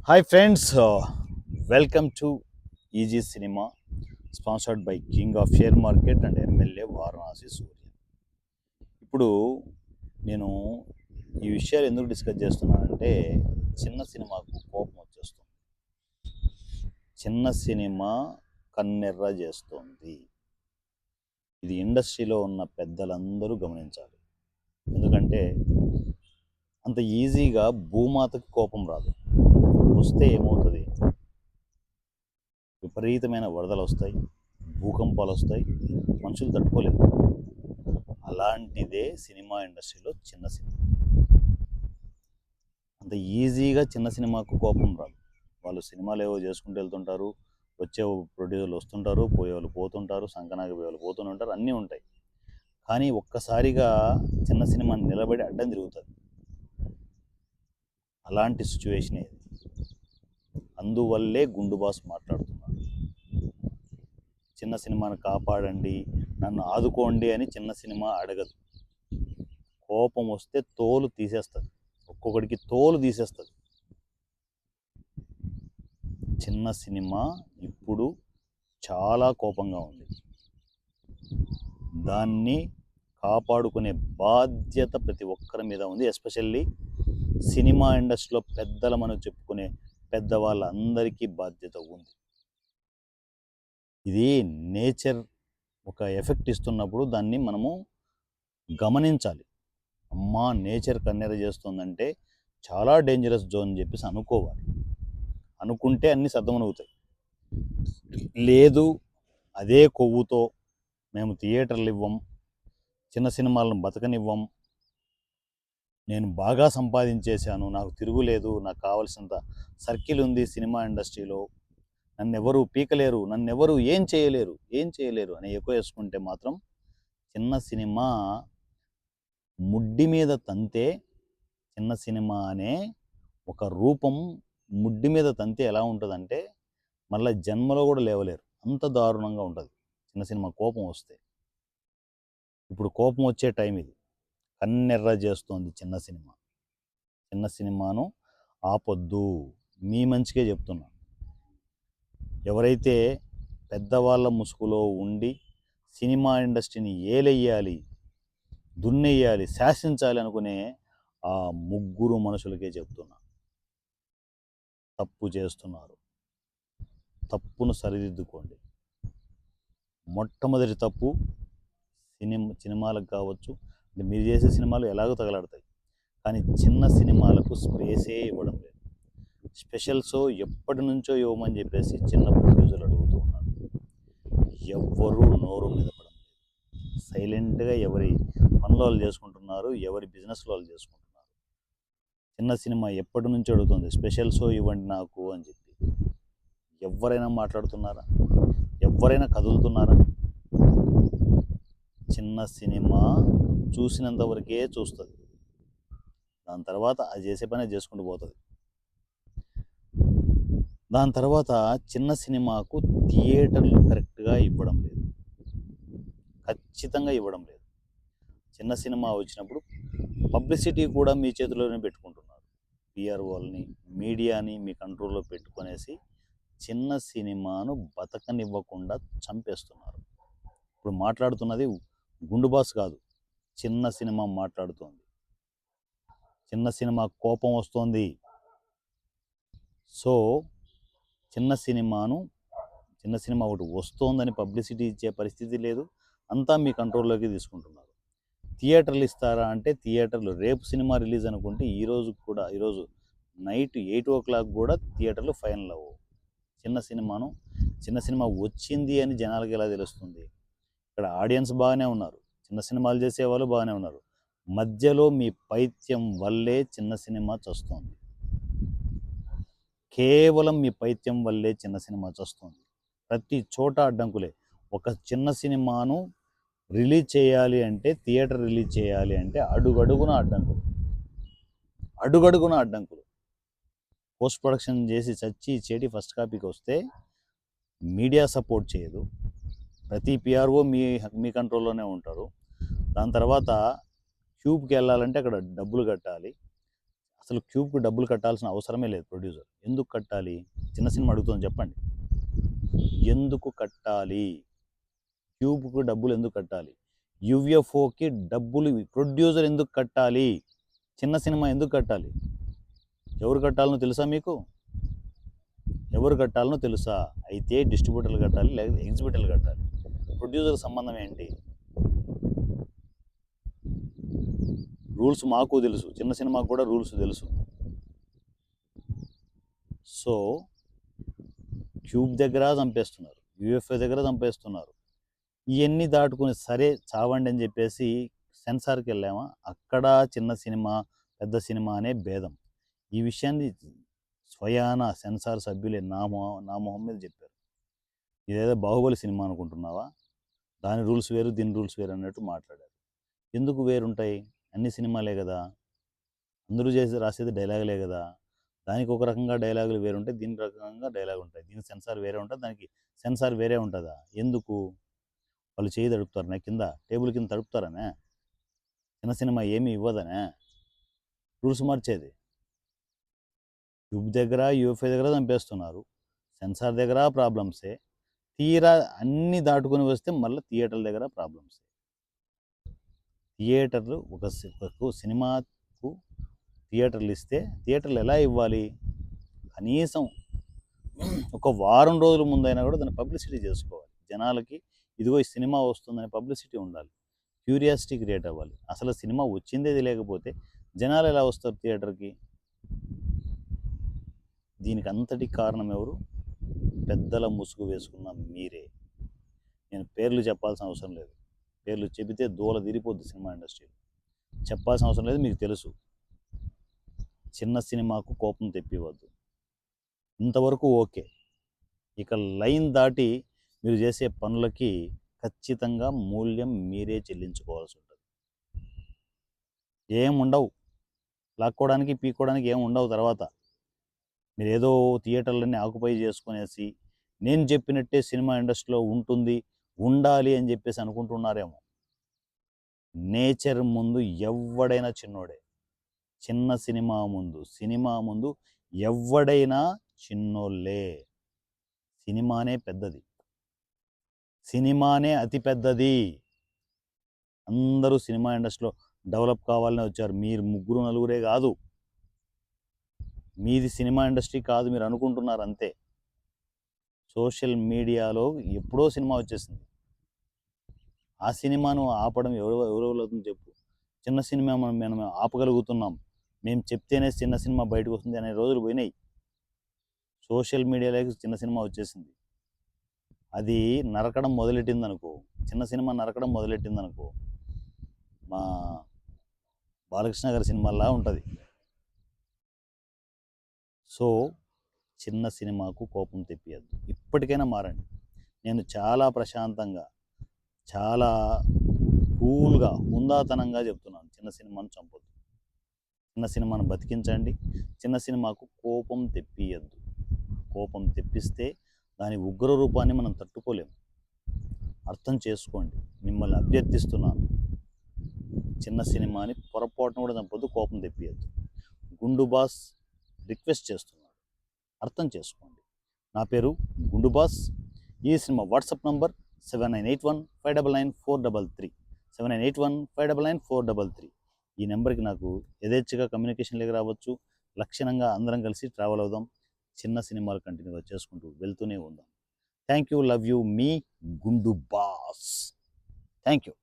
Hi friends, welcome to Easy Cinema, sponsored by King of Share Market and MLA Varanasi సూర్య. ఇప్పుడు నేను ఈ విషయాలు ఎందుకు డిస్కస్ చేస్తున్నానంటే చిన్న సినిమాకు కోపం వచ్చేస్తుంది. చిన్న సినిమా కన్నెర్ర చేస్తుంది. ఇది ఇండస్ట్రీలో ఉన్న పెద్దలందరూ గమనించాలి. ఎందుకంటే అంత ఈజీగా భూమాతకి కోపం రాదు. వస్తే ఏమవుతుంది? విపరీతమైన వరదలు వస్తాయి, భూకంపాలు వస్తాయి, మనుషులు తట్టుకోలేరు. అలాంటిదే సినిమా ఇండస్ట్రీలో చిన్న సినిమా. అంత ఈజీగా చిన్న సినిమాకు కోపం రాదు. వాళ్ళు సినిమాలు ఏవో చేసుకుంటూ వెళ్తుంటారు, వచ్చే ప్రొడ్యూసర్లు వస్తుంటారు, పోయేవాళ్ళు పోతుంటారు, సంకనాకి పోయేవాళ్ళు పోతూనే ఉంటారు, అన్నీ ఉంటాయి. కానీ ఒక్కసారిగా చిన్న సినిమా నిలబడి అడ్డం తిరుగుతుంది. అలాంటి సిచ్యువేషన్ ఇది. అందువల్లే గుండు బాస్ మాట్లాడుతున్నాడు. చిన్న సినిమాను కాపాడండి, నన్ను ఆదుకోండి అని చిన్న సినిమా అడగదు. కోపం వస్తే తోలు తీసేస్తుంది, ఒక్కొక్కడికి తోలు తీసేస్తుంది. చిన్న సినిమా ఇప్పుడు చాలా కోపంగా ఉంది. దాన్ని కాపాడుకునే బాధ్యత ప్రతి ఒక్కరి మీద ఉంది. ఎస్పెషల్లీ సినిమా ఇండస్ట్రీలో పెద్దలమని చెప్పుకునే పెద్దవాళ్ళందరికీ బాధ్యత ఉంది. ఇది నేచర్ ఒక ఎఫెక్ట్ ఇస్తున్నప్పుడు దాన్ని మనము గమనించాలి. అమ్మా, నేచర్ కన్నెర చేస్తుందంటే చాలా డేంజరస్ జోన్ అని చెప్పేసి అనుకోవాలి. అనుకుంటే అన్నీ సర్దుమణుగుతాయి. లేదు, అదే కొవ్వుతో మేము థియేటర్లు ఇవ్వం, చిన్న సినిమాలను బతకనివ్వం, నేను బాగా సంపాదించేశాను, నాకు తిరుగులేదు, నాకు కావాల్సినంత సర్కిల్ ఉంది సినిమా ఇండస్ట్రీలో, నన్నెవరు పీకలేరు, నన్నెవరు ఏం చేయలేరు అని ఎక్కువ వేసుకుంటే మాత్రం చిన్న సినిమా ముడ్డి మీద తంతే, చిన్న సినిమా అనే ఒక రూపం ముడ్డి మీద తంతే ఎలా ఉంటుందంటే మళ్ళీ జన్మలో కూడా లేవలేరు, అంత దారుణంగా ఉంటుంది చిన్న సినిమా కోపం వస్తే. ఇప్పుడు కోపం వచ్చే టైం ఇది. కన్నెర్ర చేస్తోంది చిన్న సినిమా. చిన్న సినిమాను ఆపొద్దు, మీ మంచిగా చెప్తున్నా. ఎవరైతే పెద్దవాళ్ళ ముసుగులో ఉండి సినిమా ఇండస్ట్రీని ఏలెయ్యాలి, దున్నెయ్యాలి, శాసించాలి అనుకునే ఆ ముగ్గురు మనుషులకే చెప్తున్నా, తప్పు చేస్తున్నారు. తప్పును సరిదిద్దుకోండి. మొట్టమొదటి తప్పు సినిమాలకు కావచ్చు, మీరు చేసే సినిమాలు ఎలాగో తగలాడతాయి, కానీ చిన్న సినిమాలకు స్పేసే ఇవ్వడం లేదు. స్పెషల్ షో ఎప్పటి నుంచో ఇవ్వమని చెప్పేసి చిన్న ప్రొడ్యూసర్లు అడుగుతూ ఉన్నారు. ఎవ్వరూ నోరు మీద పడడం లేదు. సైలెంట్గా ఎవరి పనులు వాళ్ళు చేసుకుంటున్నారు, ఎవరి బిజినెస్లో వాళ్ళు చేసుకుంటున్నారు. చిన్న సినిమా ఎప్పటి నుంచో అడుగుతుంది స్పెషల్ షో ఇవ్వండి నాకు అని చెప్పి. ఎవరైనా మాట్లాడుతున్నారా? ఎవరైనా కదులుతున్నారా? చిన్న సినిమా చూసినంత వరకే చూస్తుంది, దాని తర్వాత అది చేసే పని చేసుకుంటూ పోతుంది. దాని తర్వాత చిన్న సినిమాకు థియేటర్లు కరెక్ట్గా ఇవ్వడం లేదు, ఖచ్చితంగా ఇవ్వడం లేదు. చిన్న సినిమా వచ్చినప్పుడు పబ్లిసిటీ కూడా మీ చేతిలోనే పెట్టుకుంటున్నారు. పిఆర్ఓల్ని, మీడియాని మీ కంట్రోల్లో పెట్టుకునేసి చిన్న సినిమాను బతకనివ్వకుండా చంపేస్తున్నారు. ఇప్పుడు మాట్లాడుతున్నది గుండు బాస్ కాదు, చిన్న సినిమా మాట్లాడుతోంది. చిన్న సినిమా కోపం వస్తోంది. సో చిన్న సినిమా ఒకటి వస్తోందని పబ్లిసిటీ ఇచ్చే పరిస్థితి లేదు, అంతా మీ కంట్రోల్లోకి తీసుకుంటున్నారు. థియేటర్లు ఇస్తారా అంటే థియేటర్లు రేపు సినిమా రిలీజ్ అనుకుంటే ఈరోజు నైట్ 8 o'clock కూడా థియేటర్లు ఫైనల్ అవ్వవు. చిన్న సినిమా వచ్చింది అని జనాలకి ఎలా తెలుస్తుంది? ఇక్కడ ఆడియన్స్ బాగానే ఉన్నారు, చిన్న సినిమాలు చేసేవాళ్ళు బాగానే ఉన్నారు. మధ్యలో మీ పైత్యం వల్లే చిన్న సినిమా చస్తుంది. కేవలం మీ పైత్యం వల్లే చిన్న సినిమా చస్తుంది. ప్రతి చోట అడ్డంకులే. ఒక చిన్న సినిమాను రిలీజ్ చేయాలి అంటే, థియేటర్ రిలీజ్ చేయాలి అంటే అడుగడుగున అడ్డంకులు. పోస్ట్ ప్రొడక్షన్ చేసి చచ్చి చెడి ఫస్ట్ కాపీకి వస్తే మీడియా సపోర్ట్ చేయదు. ప్రతి పిఆర్ఓ మీ కంట్రోల్లోనే ఉంటారు. దాని తర్వాత ట్యూబ్కి వెళ్ళాలంటే అక్కడ డబ్బులు కట్టాలి. అసలు క్యూబ్కి డబ్బులు కట్టాల్సిన అవసరమే లేదు ప్రొడ్యూసర్. ఎందుకు కట్టాలి? చిన్న సినిమా అడుగుతుంది చెప్పండి. ఎందుకు కట్టాలి? క్యూబ్కు డబ్బులు ఎందుకు కట్టాలి? యుఎఫ్ఓకి డబ్బులు ప్రొడ్యూసర్ ఎందుకు కట్టాలి? చిన్న సినిమా ఎందుకు కట్టాలి? ఎవరు కట్టాలనో తెలుసా మీకు? ఎవరు కట్టాలనో తెలుసా? అయితే డిస్ట్రిబ్యూటర్లు కట్టాలి, లేకపోతే ఎగ్జిబిటర్లు కట్టాలి. ప్రొడ్యూసర్ సంబంధం ఏంటి? రూల్స్ మాకు తెలుసు, చిన్న సినిమాకు కూడా రూల్స్ తెలుసు. సో క్యూబ్ దగ్గర చంపేస్తున్నారు, యూఎఫ్ఏ దగ్గర చంపేస్తున్నారు. ఇవన్నీ దాటుకుని సరే చావండి అని చెప్పేసి సెన్సార్కి వెళ్ళామా, అక్కడ చిన్న సినిమా పెద్ద సినిమా అనే భేదం. ఈ విషయాన్ని స్వయాన సెన్సార్ సభ్యులే నా మొహం మీద చెప్పారు. ఇదేదో బాహుబలి సినిమా అనుకుంటున్నావా, దాని రూల్స్ వేరు దీని రూల్స్ వేరు అన్నట్టు మాట్లాడారు. ఎందుకు వేరుంటాయి? అన్ని సినిమాలే కదా, అందరూ రాసేది డైలాగులే కదా. దానికి ఒక రకంగా డైలాగులు వేరు ఉంటాయి, దీని రకంగా డైలాగ్ ఉంటాయి. దీనికి సెన్సార్ వేరే ఉంటుంది, దానికి సెన్సార్ వేరే ఉంటుందా? ఎందుకు? వాళ్ళు చేయి తడుపుతారనే, కింద టేబుల్ కింద తడుపుతారనే? చిన్న సినిమా ఏమీ ఇవ్వదనే రూల్స్ మార్చేది? ట్యూబ్ దగ్గర యూఎఫ్ఏ దగ్గర చంపేస్తున్నారు, సెన్సార్ దగ్గర ప్రాబ్లమ్సే. తీరా అన్నీ దాటుకొని వస్తే మళ్ళీ థియేటర్ల దగ్గర ప్రాబ్లమ్సే. థియేటర్లు ఒక సినిమాకు థియేటర్లు ఇస్తే థియేటర్లు ఎలా ఇవ్వాలి? కనీసం ఒక వారం రోజుల ముందైనా కూడా దాన్ని పబ్లిసిటీ చేసుకోవాలి. జనాలకి ఇదిగో ఈ సినిమా వస్తుందని పబ్లిసిటీ ఉండాలి, క్యూరియాసిటీ క్రియేట్ అవ్వాలి. అసలు సినిమా వచ్చిందేది లేకపోతే జనాలు ఎలా వస్తారు థియేటర్కి? దీనికి అంతటి కారణం ఎవరు? పెద్దల ముసుగు వేసుకున్న మీరే. నేను పేర్లు చెప్పాల్సిన అవసరం లేదు, పేర్లు చెబితే దూల తీరిపోద్ది సినిమా ఇండస్ట్రీలో. చెప్పాల్సిన అవసరం లేదు, మీకు తెలుసు. చిన్న సినిమాకు కోపం తెప్పివద్దు. ఇంతవరకు ఓకే, ఇక లైన్ దాటి మీరు చేసే పనులకి ఖచ్చితంగా మూల్యం మీరే చెల్లించుకోవాల్సి ఉంటుంది. ఏముండవు, లాక్కోవడానికి పీక్కోవడానికి ఏమి ఉండవు. తర్వాత మీరు ఏదో థియేటర్లన్నీ ఆక్యుపై చేసుకునేసి నేను చెప్పినట్టే సినిమా ఇండస్ట్రీలో ఉంటుంది, ఉండాలి అని చెప్పేసి అనుకుంటున్నారేమో. నేచర్ ముందు ఎవడైనా చిన్నోడే. చిన్న సినిమా ముందు ఎవడైనా చిన్నోళ్ళే. సినిమానే పెద్దది, సినిమానే అతి పెద్దది. అందరూ సినిమా ఇండస్ట్రీలో డెవలప్ కావాలని వచ్చారు. మీరు ముగ్గురు నలుగురే కాదు, మీది సినిమా ఇండస్ట్రీ కాదు, మీరు అనుకుంటున్నారు అంతే. సోషల్ మీడియాలో ఎప్పుడో సినిమా వచ్చేసింది, ఆ సినిమాను ఆపడం ఎవరెవరు చెప్పు. చిన్న సినిమా మనం ఆపగలుగుతున్నాం, మేము చెప్తేనే చిన్న సినిమా బయటకు వస్తుంది అనే రోజులు పోయినాయి. సోషల్ మీడియాలోకి చిన్న సినిమా వచ్చేసింది, అది నరకడం మొదలెట్టింది అనుకో, చిన్న సినిమా నరకడం మొదలెట్టింది అనుకో, మా బాలకృష్ణ గారి సినిమాలా ఉంటుంది. సో చిన్న సినిమాకు కోపం తెప్పియద్దు, ఇప్పటికైనా మారండి. నేను చాలా ప్రశాంతంగా, చాలా కూల్గా, హుందాతనంగా చెప్తున్నాను, చిన్న సినిమాను చంపొద్దు, చిన్న సినిమాను బతికించండి. చిన్న సినిమాకు కోపం తెప్పియద్దు. కోపం తెప్పిస్తే దాని ఉగ్ర రూపాన్ని మనం తట్టుకోలేము. అర్థం చేసుకోండి, మిమ్మల్ని అభ్యర్థిస్తున్నాను. చిన్న సినిమాని పొరపాటును కూడా చంపొద్దు, కోపం తెప్పియద్దు. గుండు బాస్ రిక్వెస్ట్ చేస్తున్నాడు, అర్థం చేసుకోండి. నా పేరు గుండు బాస్. ఈ సినిమా వాట్సాప్ నంబర్ 7981599433 7981599433. ఈ నెంబర్కి నాకు యథేచ్ఛగా కమ్యూనికేషన్లోకి రావచ్చు. లక్షణంగా అందరం కలిసి ట్రావెల్ అవుదాం, చిన్న సినిమాలు కంటిన్యూగా చేసుకుంటూ వెళ్తూనే ఉందాం. థ్యాంక్ యూ, లవ్ యూ, మీ గుండు బాస్. Thank you.